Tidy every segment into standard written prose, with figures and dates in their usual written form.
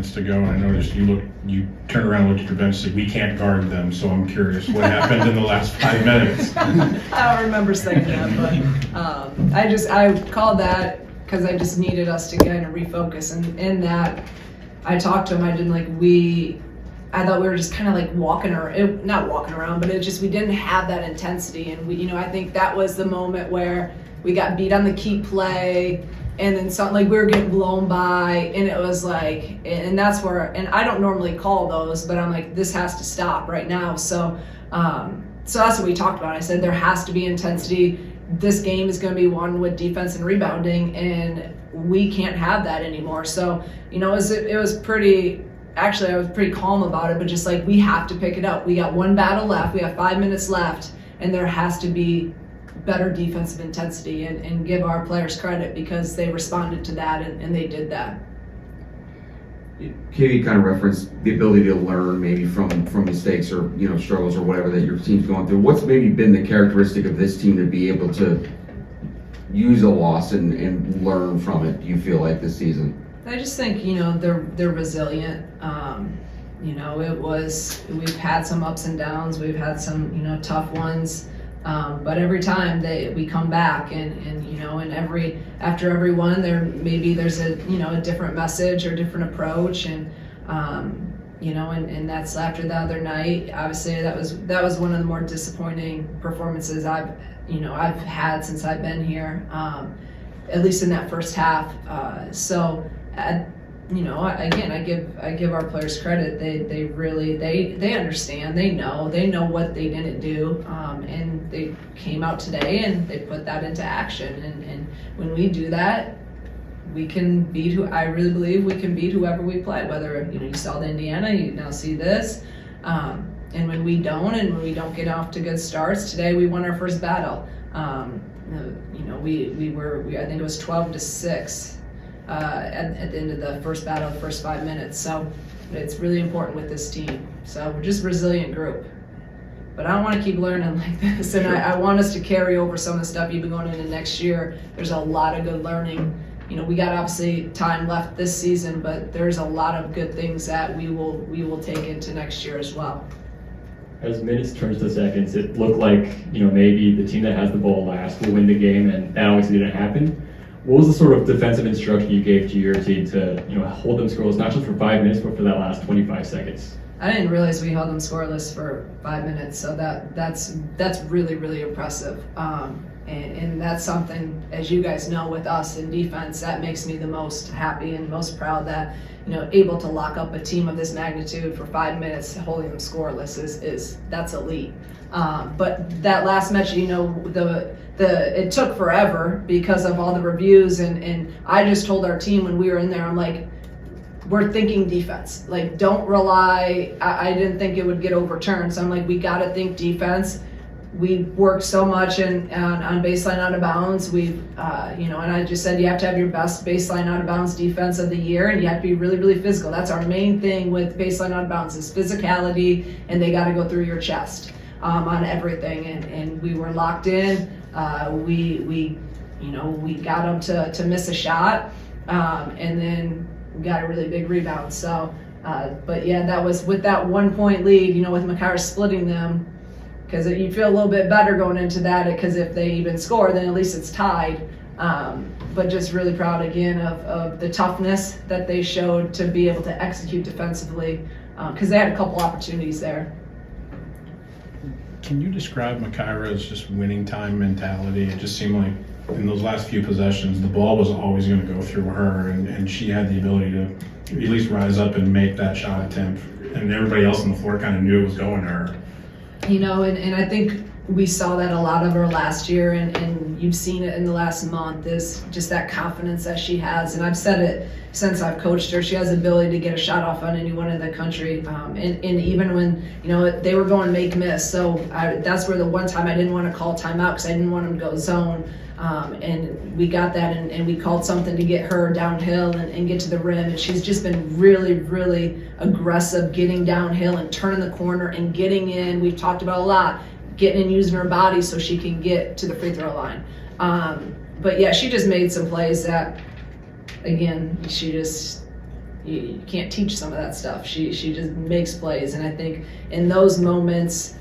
minutes to go, and I noticed you turned around and looked at your bench and said, we can't guard them, so I'm curious what happened in the last 5 minutes. I don't remember saying that, but I called that because I just needed us to kind of refocus, and in that I talked to him. I thought we were just kind of like not walking around, but we didn't have that intensity, and I think that was the moment where we got beat on the key play. And then something like we were getting blown by, and it was like, and that's where, and I don't normally call those, but I'm like, this has to stop right now. So that's what we talked about. I said there has to be intensity. This game is going to be won with defense and rebounding, and we can't have that anymore. So it was pretty. Actually, I was pretty calm about it, but just like we have to pick it up. We got one battle left. We have 5 minutes left, and there has to be better defensive intensity, and give our players credit because they responded to that and they did that. Katie kind of referenced the ability to learn maybe from mistakes or struggles or whatever that your team's going through. What's maybe been the characteristic of this team to be able to use a loss and learn from it, do you feel like, this season? I just think they're resilient. We've had some ups and downs, we've had some tough ones. But every time we come back and after every one there's a a different message or different approach, and that's after the other night. Obviously that was one of the more disappointing performances I've had since I've been here, at least in that first half. Again, I give our players credit. They really understand. They know what they didn't do, and they came out today and they put that into action. And when we do that, we can beat I really believe we can beat whoever we play. Whether you saw the Indiana, you now see this, and when we don't, get off to good starts. Today we won our first battle. We I think it was 12-6. At the end of the first battle, the first 5 minutes. So it's really important with this team. So we're just a resilient group. But I don't want to keep learning like this, and I want us to carry over some of the stuff even going into next year. There's a lot of good learning. We got obviously time left this season, but there's a lot of good things that we will take into next year as well. As minutes turns to seconds, it looked like maybe the team that has the ball last will win the game, and that obviously didn't happen. What was the sort of defensive instruction you gave to your team to hold them scoreless, not just for 5 minutes, but for that last 25 seconds? I didn't realize we held them scoreless for 5 minutes, so that's really, really impressive. And that's something, as you guys know, with us in defense, that makes me the most happy and most proud that able to lock up a team of this magnitude for 5 minutes, holding them scoreless is that's elite. But that last match, it took forever because of all the reviews, and I just told our team when we were in there, I'm like, we're thinking defense. Like, don't rely. I didn't think it would get overturned, so I'm like, we got to think defense. We worked so much on baseline out of bounds. We've, and I just said you have to have your best baseline out of bounds defense of the year, and you have to be really, really physical. That's our main thing with baseline out of bounds is physicality, and they got to go through your chest on everything. And we were locked in. We got them to miss a shot, and then we got a really big rebound. So, but yeah, that was with that 1 point lead, with Mackay splitting them, because you feel a little bit better going into that, because if they even score, then at least it's tied. But just really proud again of the toughness that they showed to be able to execute defensively, because they had a couple opportunities there. Can you describe Makyra's just winning time mentality? It just seemed like in those last few possessions, the ball was always going to go through her, and she had the ability to at least rise up and make that shot attempt, and everybody else on the floor kind of knew it was going to her. And I think we saw that a lot of her last year, and you've seen it in the last month, is just that confidence that she has. And I've said it since I've coached her, she has the ability to get a shot off on anyone in the country. And even when, they were going make miss. So that's where the one time I didn't want to call timeout because I didn't want them to go zone. And we got that, and we called something to get her downhill and get to the rim. And she's just been really, really aggressive getting downhill and turning the corner and getting in. We've talked about a lot, getting and using her body so she can get to the free throw line. But yeah, she just made some plays that, again, she just you can't teach some of that stuff. She just makes plays, and I think in those moments,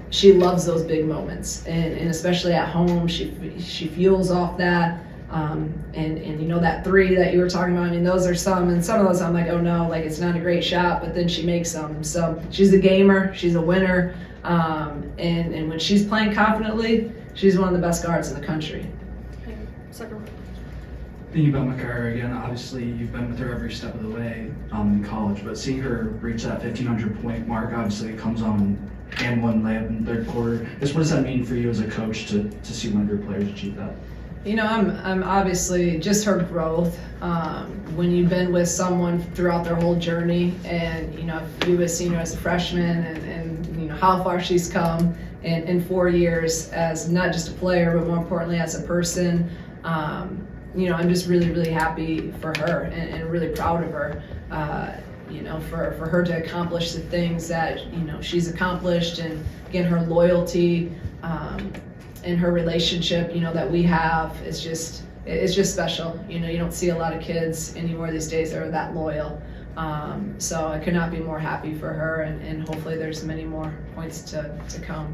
she loves those big moments, and especially at home, she fuels off that. And you know, that three that you were talking about, I mean, those are some, and some of those I'm like, oh no, like it's not a great shot, but then she makes them. So she's a gamer, she's a winner, and when she's playing confidently, she's one of the best guards in the country. Thinking about Makara again, obviously you've been with her every step of the way in college, but seeing her reach that 1,500 point mark, obviously it comes on and one layup in the third quarter. What does that mean for you as a coach to see one of your players achieve that? You know, I'm obviously just her growth. When you've been with someone throughout their whole journey, and you know, if you have seen her as a freshman, and you know how far she's come in 4 years as not just a player, but more importantly as a person. You know, I'm just really, really happy for her and really proud of her. You know, for her to accomplish the things that, you know, she's accomplished, and again, her loyalty and her relationship, you know, that we have is just, it's just special. You know, you don't see a lot of kids anymore these days that are that loyal. So I could not be more happy for her, and hopefully there's many more points to come.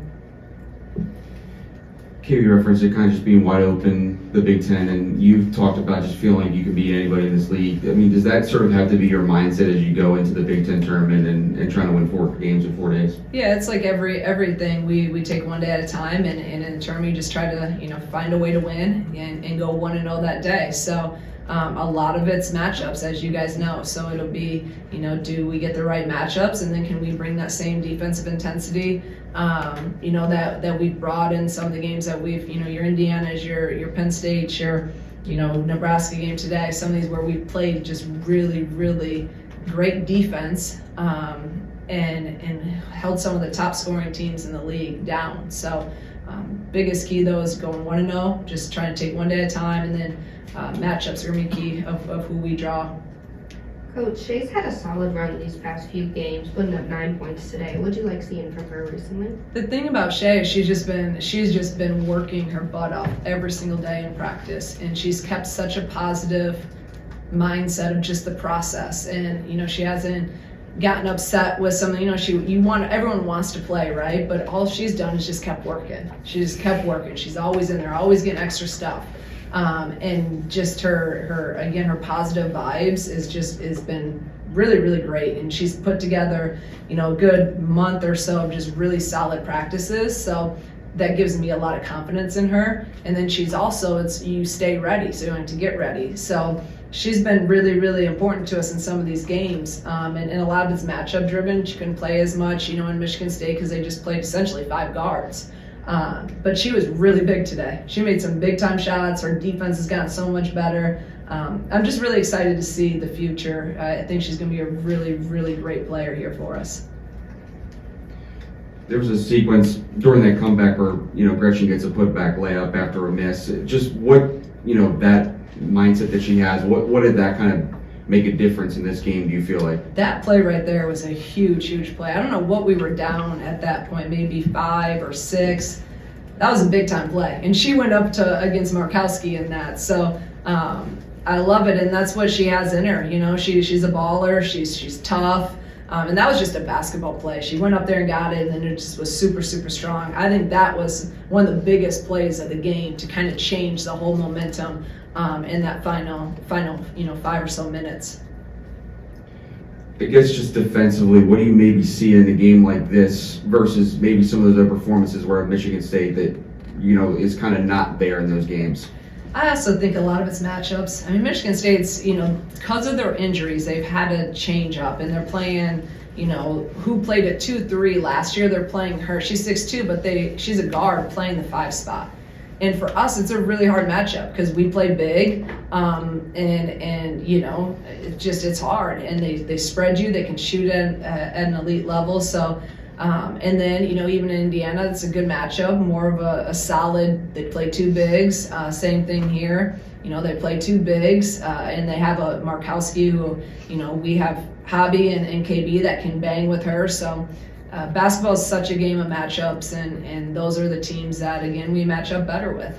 KB referenced it kind of just being wide open, the Big Ten, and you've talked about just feeling like you can beat anybody in this league. I mean, does that sort of have to be your mindset as you go into the Big Ten tournament and trying to win 4 games in 4 days? Yeah, it's like everything. We take one day at a time, and in the tournament you just try to, you know, find a way to win and go 1-0 that day. So a lot of it's matchups, as you guys know. So it'll be, you know, do we get the right matchups, and then can we bring that same defensive intensity, you know, that we've brought in some of the games that we've, you know, your Indiana's, your Penn State, your, you know, Nebraska game today. Some of these where we played just really, really great defense, and held some of the top scoring teams in the league down. So biggest key though is going 1-0, just trying to take one day at a time, and then matchups are going to be key of who we draw. Coach, Shay's had a solid run these past few games, putting up 9 points today. What'd you like seeing from her recently? The thing about Shay is she's just been working her butt off every single day in practice, and she's kept such a positive mindset of just the process. And you know, she hasn't gotten upset with something. You know, everyone wants to play, right? But all she's done is just kept working. She just kept working. She's always in there, always getting extra stuff. And just her positive vibes is been really, really great. And she's put together, you know, a good month or so of just really solid practices. So that gives me a lot of confidence in her. And then she's also, you stay ready, so you have to get ready. So she's been really, really important to us in some of these games. And a lot of it's matchup driven. She couldn't play as much, you know, in Michigan State because they just played essentially 5 guards. But she was really big today. She made some big time shots. Her defense has gotten so much better. I'm just really excited to see the future. I think she's going to be a really, really great player here for us. There was a sequence during that comeback where, you know, Gretchen gets a putback layup after a miss. Just what, you know, that mindset that she has, what did that kind of make a difference in this game, do you feel like? That play right there was a huge, huge play. I don't know what we were down at that point, maybe 5 or 6. That was a big time play. And she went up against Markowski in that. So I love it, and that's what she has in her. You know, she's a baller, she's tough. And that was just a basketball play. She went up there and got it, and then it just was super, super strong. I think that was one of the biggest plays of the game to kind of change the whole momentum in that final, you know, 5 or so minutes. I guess just defensively, what do you maybe see in a game like this versus maybe some of those other performances where at Michigan State that, you know, is kind of not there in those games? I also think a lot of it's matchups. I mean, Michigan State's, you know, because of their injuries, they've had to change up, and they're playing, you know, who played at 2-3 last year. They're playing her. She's 6'2", but she's a guard playing the 5 spot. And for us, it's a really hard matchup because we play big, and you know, it's hard. And they spread you. They can shoot at an elite level. So. And then, you know, even in Indiana, it's a good matchup, more of a solid, they play 2 bigs, same thing here. You know, they play 2 bigs, and they have a Markowski who, you know, we have Hobby and KB that can bang with her. So basketball is such a game of matchups, and those are the teams that, again, we match up better with.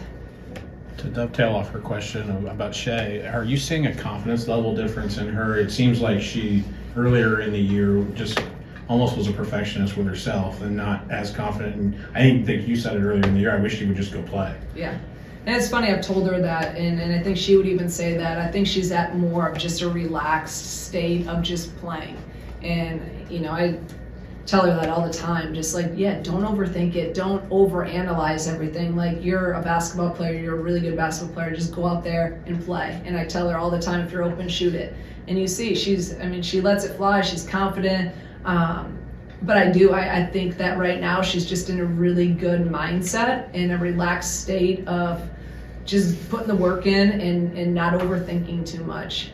To dovetail off her question about Shay, are you seeing a confidence level difference in her? It seems like she, earlier in the year, just almost was a perfectionist with herself and not as confident. And I think you said it earlier in the year, I wish she would just go play. Yeah. And it's funny, I've told her that, and I think she would even say that. I think she's at more of just a relaxed state of just playing. And, you know, I tell her that all the time, just like, yeah, don't overthink it. Don't overanalyze everything. Like, you're a basketball player, you're a really good basketball player, just go out there and play. And I tell her all the time, if you're open, shoot it. And you see, she lets it fly, she's confident. But I think that right now she's just in a really good mindset, in a relaxed state of just putting the work in and not overthinking too much.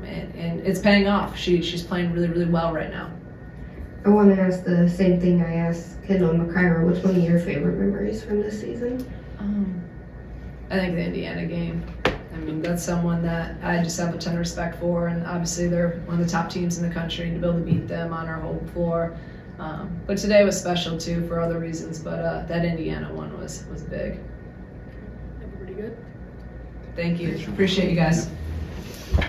And it's paying off. She's playing really, really well right now. I want to ask the same thing I asked Kendall McCryra. Which one of your favorite memories from this season? I think the Indiana game. I mean, that's someone that I just have a ton of respect for, and obviously they're one of the top teams in the country, and to be able to beat them on our home floor. But today was special too for other reasons, but that Indiana one was big. Everybody good? Thank you. Appreciate you guys.